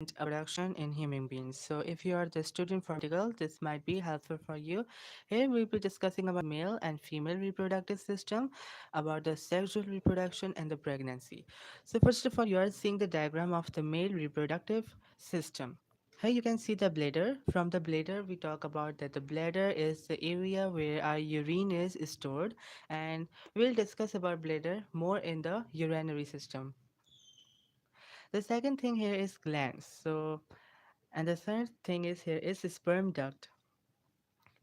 reproduction in human beings. So, if you are the student for practical, this might be helpful for you. Here, we'll be discussing about male and female reproductive system, about the sexual reproduction and the pregnancy. So, first of all, you are seeing the diagram of the male reproductive system. Here you can see the bladder. From the bladder, we talk about that the bladder is the area where our urine is stored, and we'll discuss about bladder more in the urinary system. The second thing here is glands. So, and the third thing is here is the sperm duct.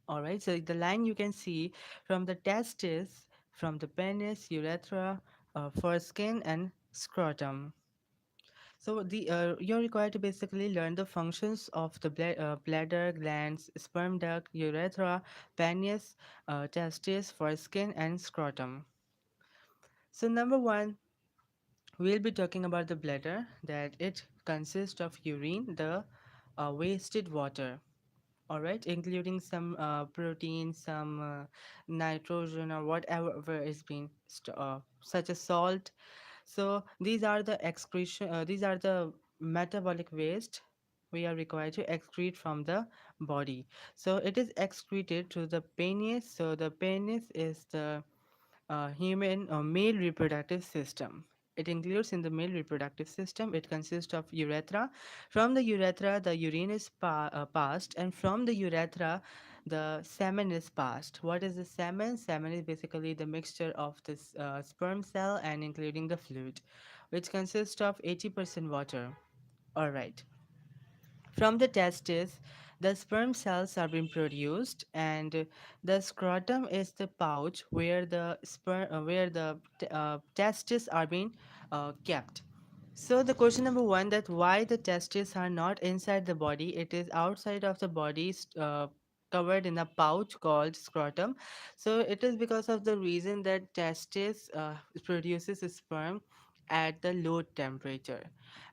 All right. So the line you can see from the testis, from the penis, urethra, foreskin, and scrotum. So the you're required to basically learn the functions of the bladder, glands, sperm duct, urethra, penis, testis, foreskin, and scrotum. So number one, we'll be talking about the bladder, that it consists of urine, the wasted water, all right, including some protein, some nitrogen, or whatever is being such as salt. So these are the excretion, these are the metabolic waste we are required to excrete from the body. So it is excreted through the penis. So the penis is the human male reproductive system. It includes in the male reproductive system. It consists of urethra. From the urethra, the urine is passed, and from the urethra, the semen is passed. What is the semen? Semen is basically the mixture of this sperm cell and including the fluid, which consists of 80% water. All right. From the testes, the sperm cells are being produced, and the scrotum is the pouch where the testes are being kept. So the question number one, that why the testes are not inside the body, it is outside of the body, covered in a pouch called scrotum. So it is because of the reason that testis produces sperm at the low temperature,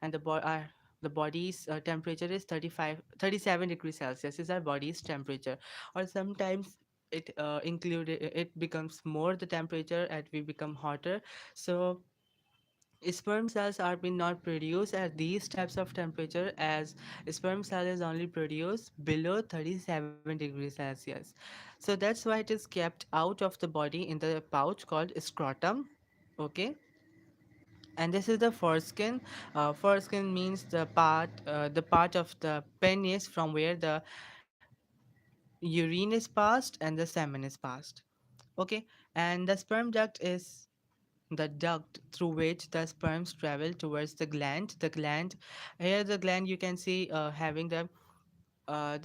and the body's temperature is 37 degrees Celsius is our body's temperature, or sometimes it becomes more the temperature and we become hotter. So sperm cells are being not produced at these types of temperature, as sperm cell is only produced below 37 degrees Celsius. So that's why it is kept out of the body in the pouch called scrotum. Okay. And this is the foreskin. Foreskin means the part of the penis from where the urine is passed and the semen is passed. Okay. And the sperm duct is the duct through which the sperms travel towards the gland. The gland, here the gland you can see having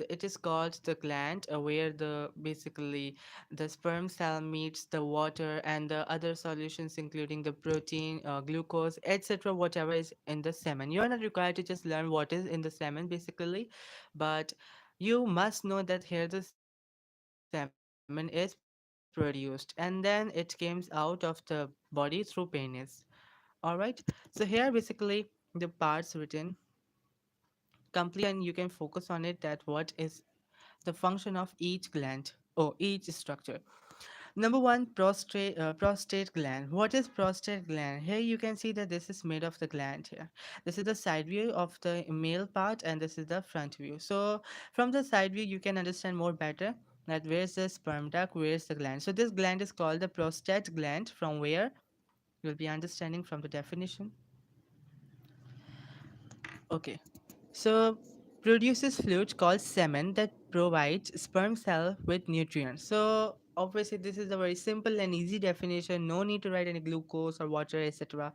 it is called the gland, where the basically the sperm cell meets the water and the other solutions, including the protein, glucose, etc., whatever is in the semen. You are not required to just learn what is in the semen basically, but you must know that here the semen is produced, and then it comes out of the body through penis. All right. So here basically the parts written complete, and you can focus on it, that what is the function of each gland or each structure. Number one, prostate gland. What is prostate gland? Here you can see that this is made of the gland here. This is the side view of the male part, and this is the front view. So from the side view you can understand more better that where's the sperm duct, where's the gland. So this gland is called the prostate gland, from where you'll be understanding from the definition. Okay. So produces fluid called semen that provides sperm cell with nutrients. So obviously this is a very simple and easy definition. No need to write any glucose or water, etc.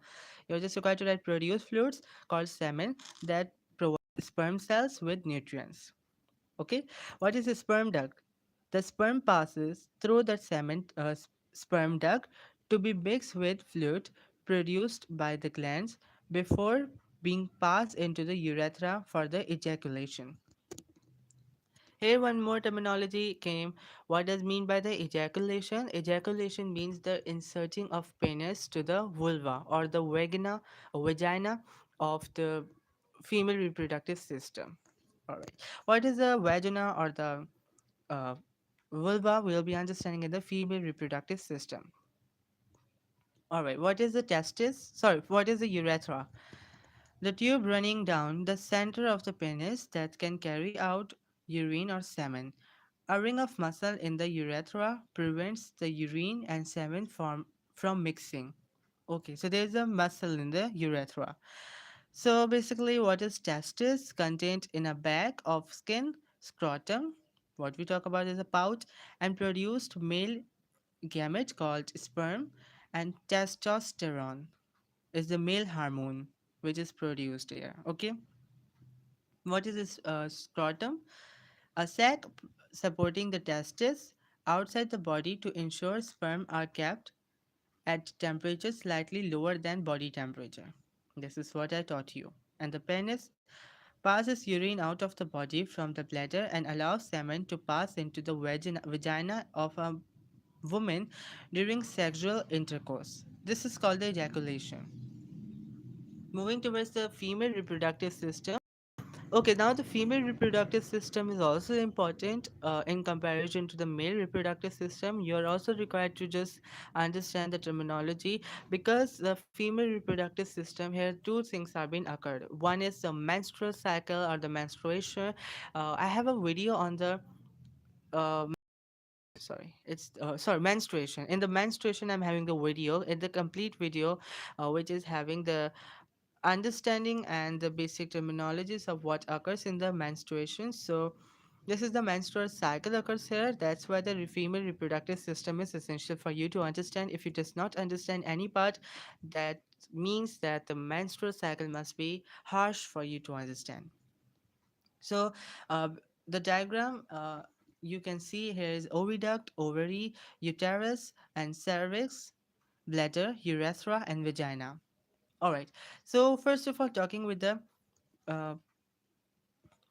You're just required to write produce fluids called semen that provide sperm cells with nutrients. Okay. What is a sperm duct? The sperm passes through the sperm duct to be mixed with fluid produced by the glands before being passed into the urethra for the ejaculation. Here one more terminology came. What does mean by the ejaculation? Ejaculation means the inserting of penis to the vulva or the vagina of the female reproductive system. All right. What is the vagina or the uh, vulva? We'll be understanding in the female reproductive system. All right. What is the testis? Sorry. What is the urethra? The tube running down the center of the penis that can carry out urine or semen. A ring of muscle in the urethra prevents the urine and semen from mixing. Okay, so there's a muscle in the urethra. So basically, what is testis contained in a bag of skin, scrotum, what we talk about is a pouch, and produced male gamete called sperm, and testosterone is the male hormone which is produced here. Okay, what is this scrotum? A sac supporting the testis outside the body to ensure sperm are kept at temperature slightly lower than body temperature. This is what I taught you. And the penis passes urine out of the body from the bladder and allows semen to pass into the vagina of a woman during sexual intercourse. This is called the ejaculation. Moving towards the female reproductive system. Okay, now the female reproductive system is also important in comparison to the male reproductive system. You're also required to just understand the terminology because the female reproductive system here, two things have been occurred. One is the menstrual cycle or the menstruation. I have a video on the uh, menstruation. In the menstruation, I'm having the video, in the complete video, which is having the understanding and the basic terminologies of what occurs in the menstruation. So this is the menstrual cycle occurs here. That's why the female reproductive system is essential for you to understand. If you does not understand any part, that means that the menstrual cycle must be harsh for you to understand. So the diagram you can see here is oviduct, ovary, uterus, and cervix, bladder, urethra, and vagina. All right. So first of all, talking with the uh,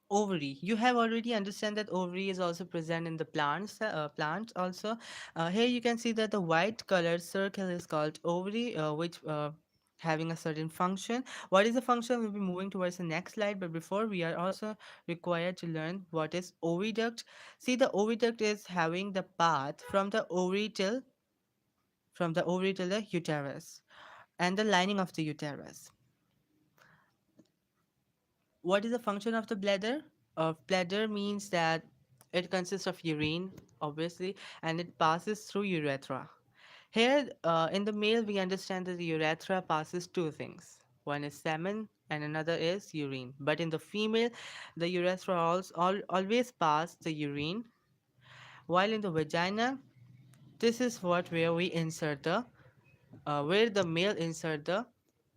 ovary, you have already understand that ovary is also present in the plants also. Here you can see that the white colored circle is called ovary, which having a certain function. What is the function? We'll be moving towards the next slide, but before we are also required to learn what is oviduct. See, the oviduct is having the path from the ovary till the uterus and the lining of the uterus. What is the function of the bladder? Bladder means that it consists of urine, obviously, and it passes through urethra. Here, in the male, we understand that the urethra passes two things. One is semen, and another is urine. But in the female, the urethra always pass the urine, while in the vagina, this is what where we insert the where the male insert the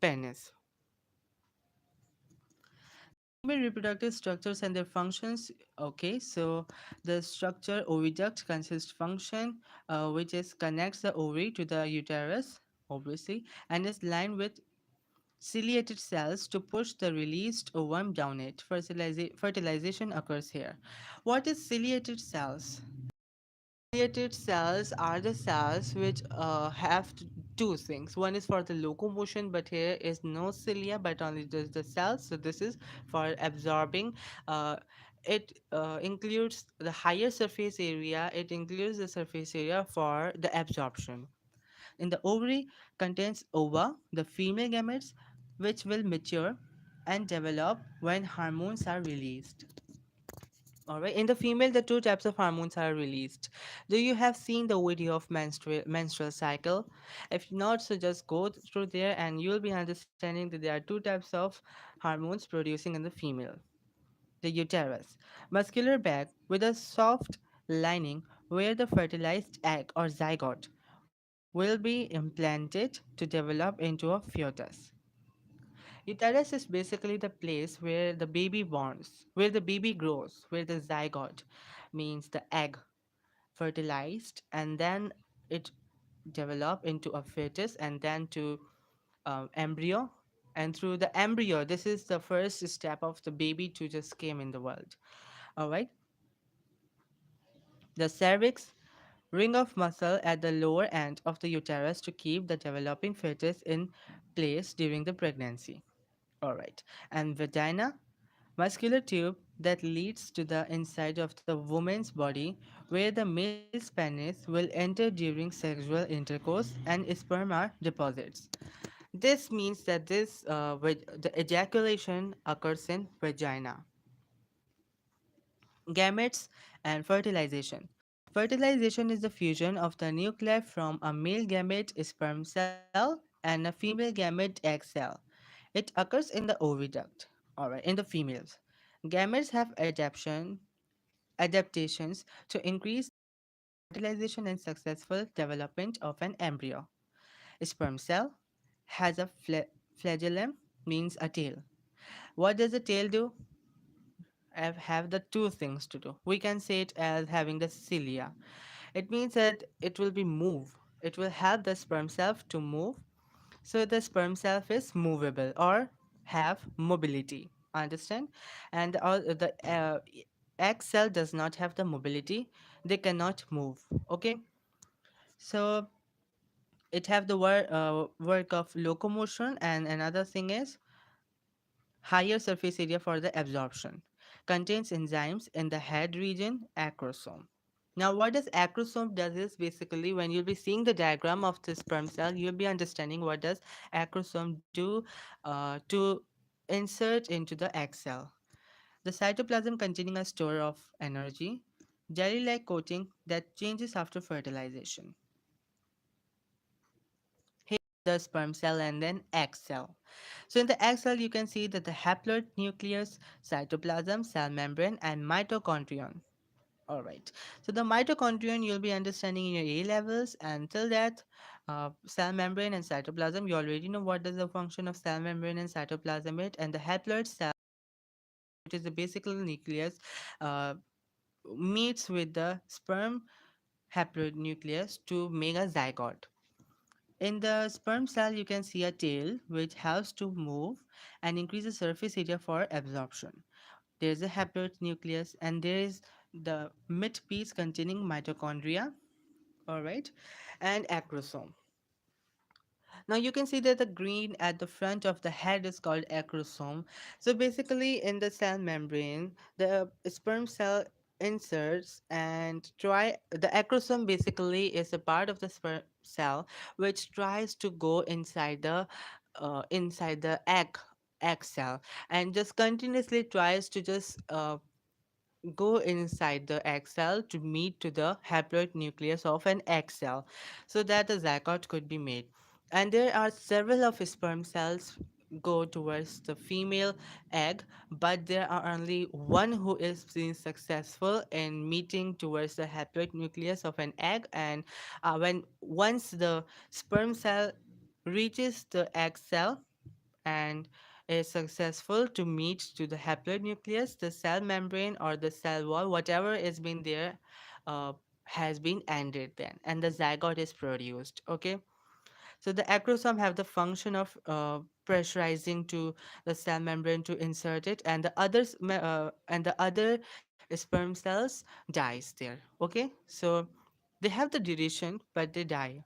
penis. Female reproductive structures and their functions. Okay, so the structure oviduct consists function which is connects the ovary to the uterus, obviously, and is lined with ciliated cells to push the released ovum down it. Fertilization occurs here. What is ciliated cells? Ciliated cells are the cells which have two things. One is for the locomotion, but here is no cilia, but only just the cells. So this is for absorbing. Uh, it includes the higher surface area. It includes the surface area for the absorption. In the ovary contains ova, the female gametes, which will mature and develop when hormones are released. All right. In the female, the two types of hormones are released. Do you have seen the video of menstrual cycle? If not, so just go through there and you'll be understanding that there are two types of hormones producing in the female. The uterus, muscular bag with a soft lining where the fertilized egg or zygote will be implanted to develop into a fetus. Uterus is basically the place where the baby borns, where the baby grows, where the zygote means the egg fertilized and then it develop into a fetus and then to embryo. And through the embryo, this is the first step of the baby to just came in the world. All right. The cervix, ring of muscle at the lower end of the uterus to keep the developing fetus in place during the pregnancy. All right. And vagina, muscular tube that leads to the inside of the woman's body where the male's penis will enter during sexual intercourse and sperm are deposits. This means that the ejaculation occurs in vagina. Gametes and fertilization. Fertilization is the fusion of the nuclei from a male gamete sperm cell and a female gamete egg cell. It occurs in the oviduct, alright, in the females. Gametes have adaptations to increase fertilization and successful development of an embryo. A sperm cell has a flagellum, means a tail. What does the tail do? Have the two things to do. We can say it as having the cilia. It means that it will be move. It will help the sperm cell to move. So the sperm cell is movable or have mobility. Understand? And the egg cell does not have the mobility. They cannot move. Okay. So it have the work of locomotion, and another thing is higher surface area for the absorption. Contains enzymes in the head region, acrosome. Now, what does acrosome does is basically when you'll be seeing the diagram of the sperm cell, you'll be understanding what does acrosome do to insert into the egg cell. The cytoplasm containing a store of energy, jelly-like coating that changes after fertilization. Here the sperm cell and then egg cell. So in the egg cell, you can see that the haploid nucleus, cytoplasm, cell membrane, and mitochondrion. All right. So the mitochondrion you'll be understanding in your A levels. Until that, cell membrane and cytoplasm, you already know what is the function of cell membrane and cytoplasm it. And the haploid cell, which is the basic nucleus, uh, meets with the sperm haploid nucleus to make a zygote. In the sperm cell, you can see a tail which helps to move and increases surface area for absorption. There is a haploid nucleus and there is the mid piece containing mitochondria, all right, and acrosome. Now you can see that the green at the front of the head is called acrosome. So basically in the cell membrane, the sperm cell inserts and try the acrosome basically is a part of the sperm cell which tries to go inside the egg cell and just continuously tries to just go inside the egg cell to meet to the haploid nucleus of an egg cell so that the zygote could be made. And there are several of sperm cells go towards the female egg, but there are only one who is being successful in meeting towards the haploid nucleus of an egg. And when once the sperm cell reaches the egg cell and is successful to meet to the haploid nucleus, the cell membrane or the cell wall, whatever has been there, uh, has been ended then, and the zygote is produced. Okay, so the acrosome have the function of pressurizing to the cell membrane to insert it, and the other sperm cells dies there. Okay, so they have the duration, but they die.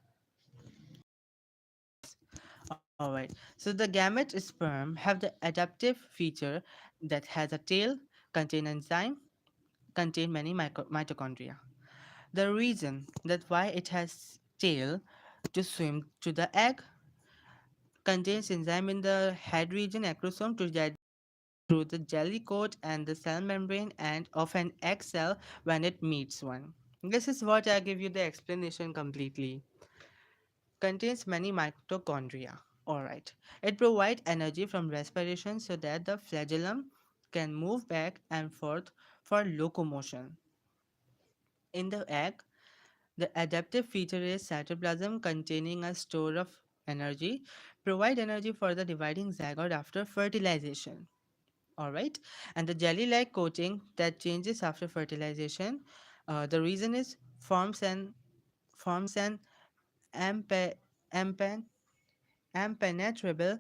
All right. So the gamete sperm have the adaptive feature that has a tail, contain enzyme, contain many mitochondria. The reason that why it has tail to swim to the egg contains enzyme in the head region acrosome to get through the jelly coat and the cell membrane and of an egg cell when it meets one. This is what I give you the explanation completely. Contains many mitochondria. Alright. It provides energy from respiration so that the flagellum can move back and forth for locomotion. In the egg, the adaptive feature is cytoplasm containing a store of energy, provide energy for the dividing zygote after fertilization. Alright. And the jelly-like coating that changes after fertilization, the reason is forms an ampe, ampen, impenetrable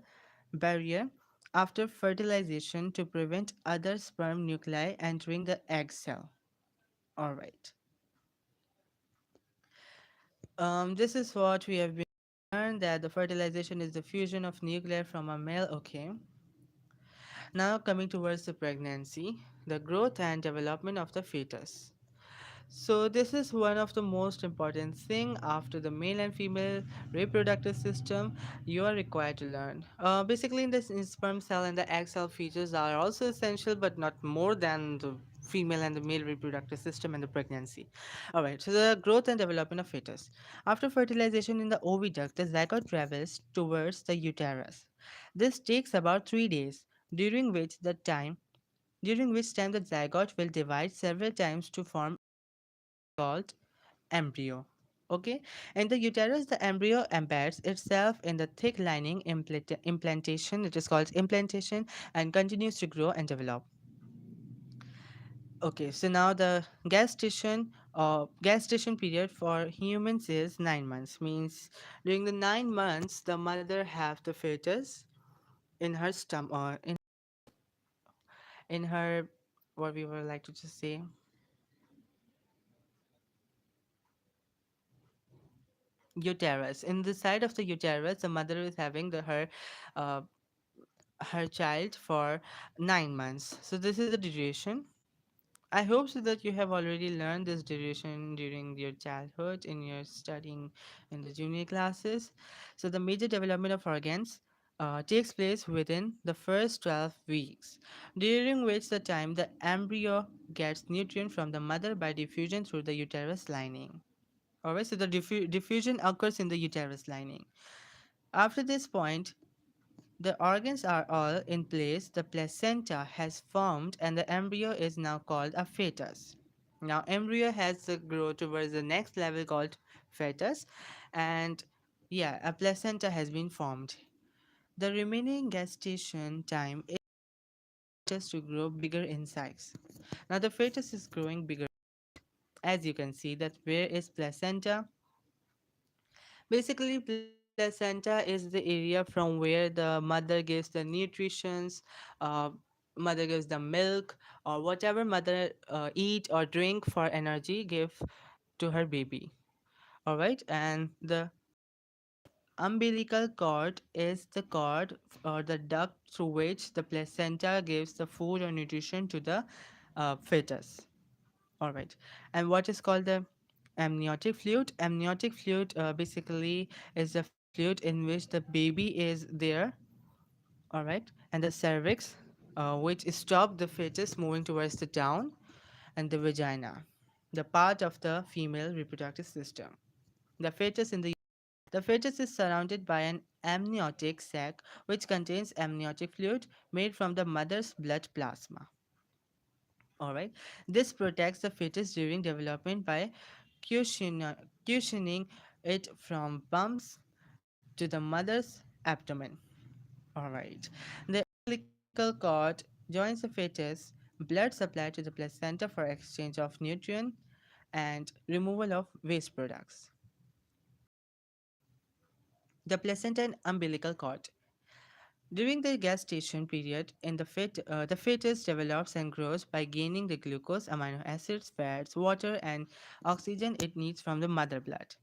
barrier after fertilization to prevent other sperm nuclei entering the egg cell. All right. This is what we have been learned that the fertilization is the fusion of nuclei from a male. Okay. Now coming towards the pregnancy, the growth and development of the fetus. So this is one of the most important thing after the male and female reproductive system you are required to learn. Basically, in the sperm cell and the egg cell features are also essential, but not more than the female and the male reproductive system and the pregnancy. All right. So the growth and development of fetus. After fertilization in the oviduct, the zygote travels towards the uterus. This takes about 3 days, during which the time during which time the zygote will divide several times to form called embryo. Okay, in the uterus, the embryo embeds itself in the thick lining implantation. It is called implantation and continues to grow and develop. Okay, so now the gestation period for humans is 9 months. Means during the 9 months, the mother have the fetus in her stomach or in her what we would like to just say uterus. In the side of the uterus, the mother is having uh, her child for 9 months. So this is the duration. I hope so that you have already learned this duration during your childhood in your studying in the junior classes. So the major development of organs takes place within the first 12 weeks, during which the time the embryo gets nutrient from the mother by diffusion through the uterus lining. Alright, so the diffusion occurs in the uterus lining. After this point, the organs are all in place, the placenta has formed, and the embryo is now called a fetus. Now, embryo has to grow towards the next level called fetus, and yeah, a placenta has been formed. The remaining gestation time is just to grow bigger in size. Now, the fetus is growing bigger. As you can see, that where is placenta? Basically, placenta is the area from where the mother gives the nutritions, uh, mother gives the milk, or whatever mother eat or drink for energy, give to her baby. All right, and the umbilical cord is the cord or the duct through which the placenta gives the food or nutrition to the fetus. All right. And what is called the amniotic fluid? Amniotic fluid basically is the fluid in which the baby is there. All right. And the cervix, which stop the fetus moving towards the down, and the vagina, the part of the female reproductive system. The fetus in the fetus is surrounded by an amniotic sac which contains amniotic fluid made from the mother's blood plasma. All right. This protects the fetus during development by cushioning it from bumps to the mother's abdomen. All right. The umbilical cord joins the fetus, blood supplied to the placenta for exchange of nutrient and removal of waste products. The placenta and umbilical cord. During the gestation period, the fetus develops and grows by gaining the glucose, amino acids, fats, water, and oxygen it needs from the mother blood.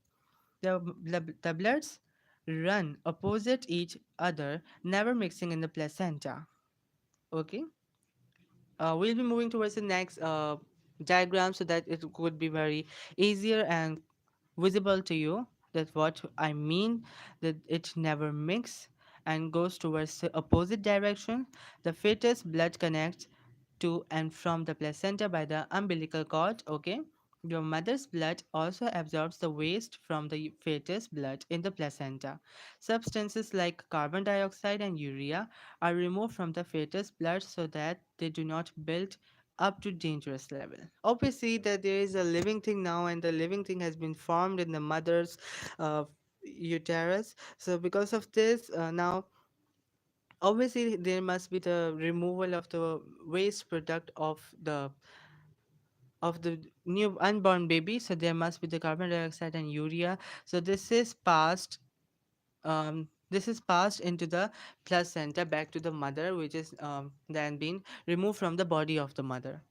The bloods run opposite each other, never mixing in the placenta. Okay, we'll be moving towards the next diagram so that it could be very easier and visible to you that what I mean, that it never mix and goes towards the opposite direction. The fetus blood connects to and from the placenta by the umbilical cord. Okay, your mother's blood also absorbs the waste from the fetus blood in the placenta. Substances like carbon dioxide and urea are removed from the fetus blood so that they do not build up to dangerous level. Obviously, that there is a living thing now, and the living thing has been formed in the mother's uh, uterus. So, because of this, now obviously there must be the removal of the waste product of the new unborn baby. So there must be the carbon dioxide and urea. So this is passed into the placenta back to the mother, which is then being removed from the body of the mother.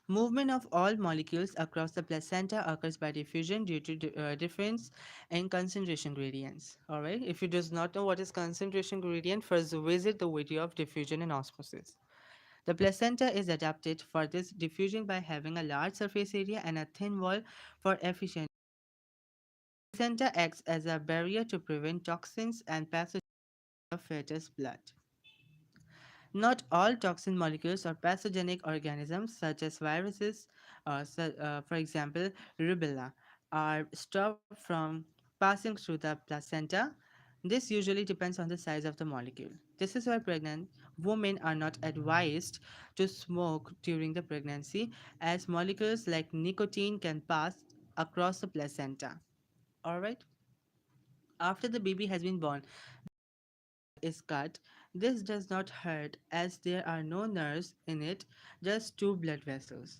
Movement of all molecules across the placenta occurs by diffusion due to difference in concentration gradients. All right. If you does not know what is concentration gradient, first visit the video of diffusion and osmosis. The placenta is adapted for this diffusion by having a large surface area and a thin wall for efficient. Placenta acts as a barrier to prevent toxins and pathogens of fetus blood. Not all toxin molecules or pathogenic organisms, such as viruses, for example, rubella, are stopped from passing through the placenta. This usually depends on the size of the molecule. This is why pregnant women are not advised to smoke during the pregnancy, as molecules like nicotine can pass across the placenta. Alright? After the baby has been born, is cut. This does not hurt as there are no nerves in it, just two blood vessels.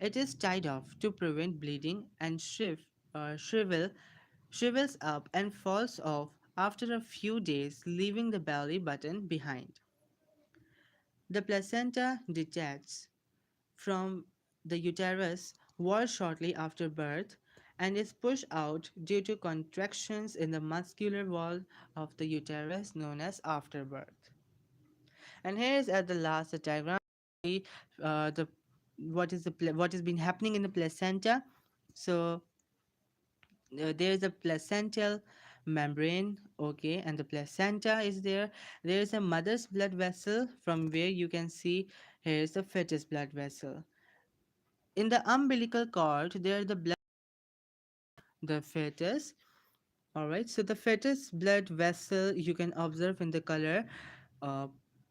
It is tied off to prevent bleeding and shrivels up and falls off after a few days, leaving the belly button behind. The placenta detaches from the uterus wall shortly after birth and is pushed out due to contractions in the muscular wall of the uterus known as afterbirth. And here is at the last the diagram. The what has been happening in the placenta. So there is a placental membrane, okay, and the placenta is there. There is a mother's blood vessel from where you can see here is the fetus blood vessel. In the umbilical cord, there is the blood the fetus. All right, so the fetus blood vessel you can observe in the uh,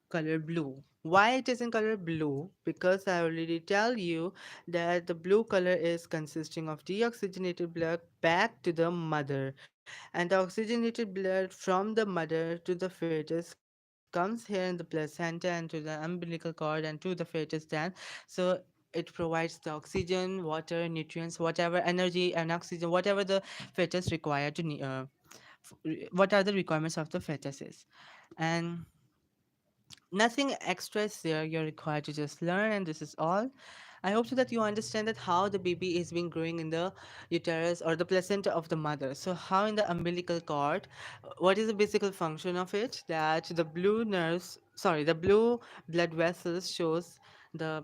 color blue. Why it is in color blue? Because I already tell you that the blue color is consisting of deoxygenated blood back to the mother, and the oxygenated blood from the mother to the fetus comes here in the placenta and to the umbilical cord and to the fetus then. So it provides the oxygen, water, nutrients, whatever energy and oxygen, whatever the fetus require to what are the requirements of the fetuses. And nothing extra is there. You're required to just learn, and this is all. I hope so that you understand that how the baby is being growing in the uterus or the placenta of the mother. So how in the umbilical cord, what is the basic function of it? That the blue nerves, sorry, the blue blood vessels shows the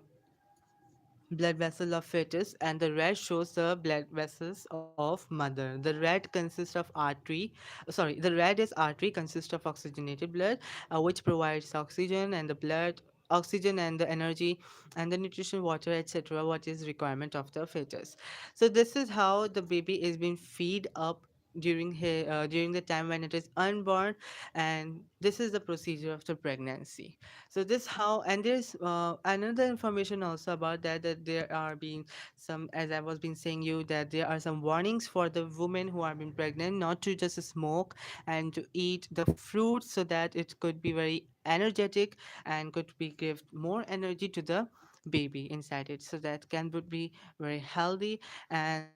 blood vessel of fetus and the red shows the blood vessels of mother. The red consists of artery, sorry, the red is artery, consists of oxygenated blood, which provides oxygen and the blood, oxygen and the energy and the nutrition, water, etc., what is requirement of the fetus. So this is how the baby is being feed up during the time when it is unborn, and this is the procedure of the pregnancy. So this how, and there's another information also about that, that there are being some, as I was been saying you, that there are some warnings for the women who are being pregnant not to just smoke and to eat the fruits, so that it could be very energetic and could be give more energy to the baby inside it, so that can would be very healthy and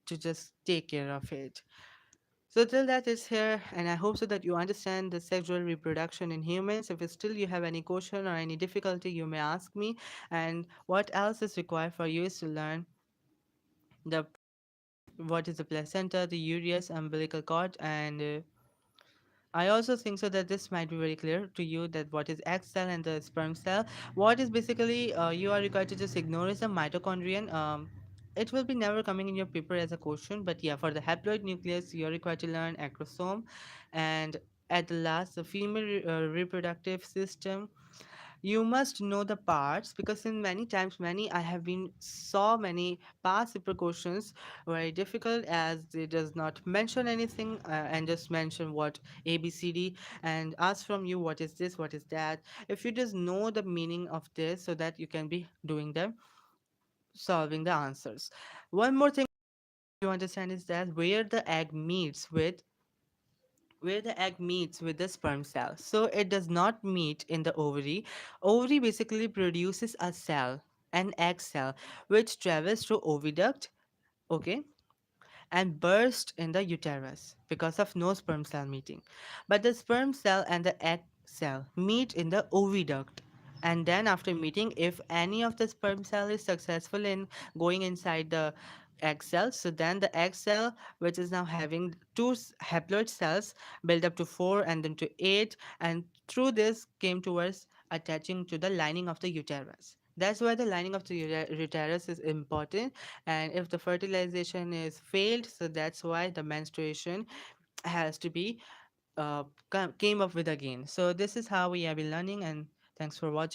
to just take care of it. So till that is here, and I hope so that you understand the sexual reproduction in humans. If still you have any question or any difficulty, you may ask me. And what else is required for you is to learn the what is the placenta, the uterus, umbilical cord, and I also think so that this might be very clear to you that what is egg cell and the sperm cell. What is basically you are required to just ignore is the mitochondrion. It will be never coming in your paper as a question, but yeah, for the haploid nucleus, you are required to learn acrosome, and at the last, the female reproductive system. You must know the parts, because in many times many I have been saw many past paper questions very difficult, as they does not mention anything and just mention what abcd and ask from you what is this, what is that. If you just know the meaning of this, so that you can be doing them, solving the answers. One more thing you understand is that where the egg meets with the sperm cell. So it does not meet in the ovary. Ovary basically produces a cell, an egg cell, which travels through oviduct, okay, and burst in the uterus because of no sperm cell meeting. But the sperm cell and the egg cell meet in the oviduct. And then after meeting, if any of the sperm cell is successful in going inside the egg cell, so then the egg cell, which is now having two haploid cells, build up to four and then to eight, and through this came towards attaching to the lining of the uterus. That's why the lining of the uterus is important. And if the fertilization is failed, so that's why the menstruation has to be came up with again. So this is how we have been learning, and thanks for watching.